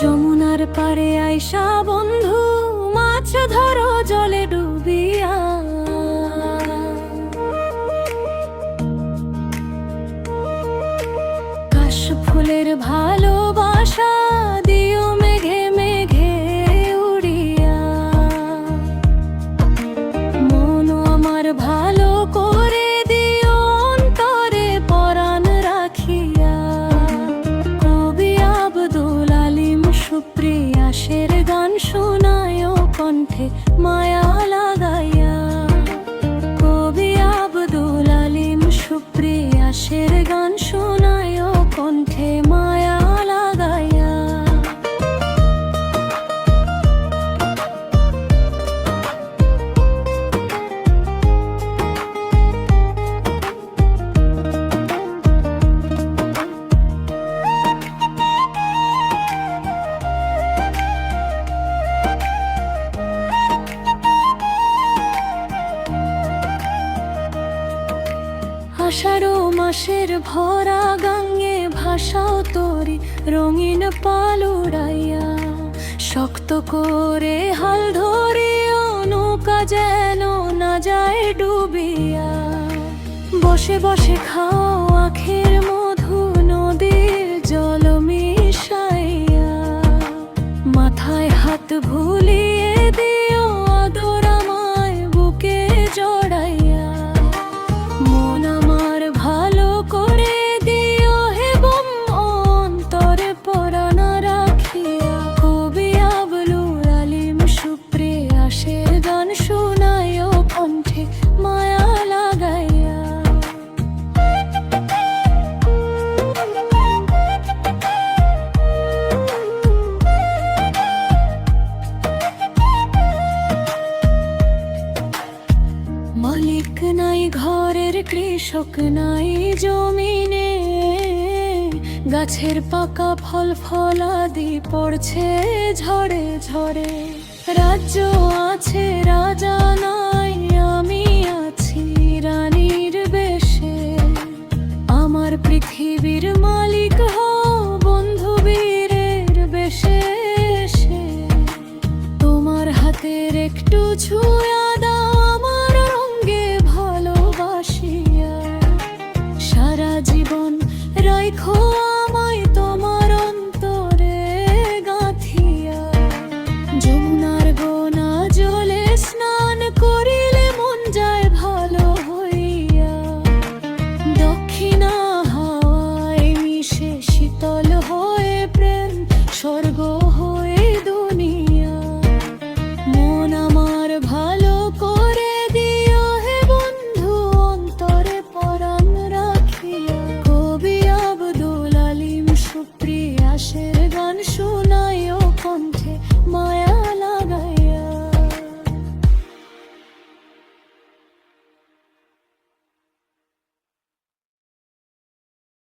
যমুনার পারে আইসা বন্ধু মাছ ধরো জলে ডুবিয়া, কাশ ফুলের ভালোবাসা দিও মেঘে মেঘে উড়িয়া। মন আমার ভালো করে দিও অন্তরে পরাণ রাখিয়া। কবি আব্দুল আলিম সুপ্রিয়াসের গান শোনায় কণ্ঠে মায়া লাগাইয়া। কবি আব্দুল আলিম সুপ্রিয়াসের গান শোনায় কণ্ঠে মায়া লাগাইয়া। আষাঢ় মাসের ভরা গাঙ্গে ভাসাও তরি রঙিন পাল উড়াইয়া। শক্ত করে হাল ধরিও নৌকা যেন না যায় ডুবিয়া। বসে বসে খাও আখের মধু নদীর জল মিশাইয়া। মাথায় হাত ভুলিয়ে দিও আদর আমায় বুকে জড়াইয়া। মন আমার ভালো করে দিও হে বম অন্তরে পরাণ রাখিয়া। কবি আব্দুল আলিম সুপ্রিয়াসের গান শোনায় কণ্ঠে মায়া লাগাইয়া। মালিক নাই ঘরের কৃষক নাই জমিনে, গাছের পাকা ফল ফলাদি পড়ছে ঝড়ে ঝড়ে। রাজ্য আছে রাজা নাই আমি আছি রানীর বেশে। আমার পৃথিবীর মালিক হও বন্ধু বীরের বেশে এসে। তোমার হাতের একটু ছুঁয়া দাও আমার রঙে ভালোবাসিয়া। সারা জীবন রাখো আমায় তোমার অন্তরে গাঁথিয়া। যমুনার গোনা জলে স্নান করিলে মন যায় ভালো হইয়া। দক্ষিণা হাওয়ায় মিশে শীতল হয়ে প্রেম স্বর্গ হয়ে দুনিয়া। মন আমার ভালো করে দিও হে বন্ধু অন্তরে পরাণ রাখিয়া। কবি আব্দুল আলিম সুপ্রিয়াসের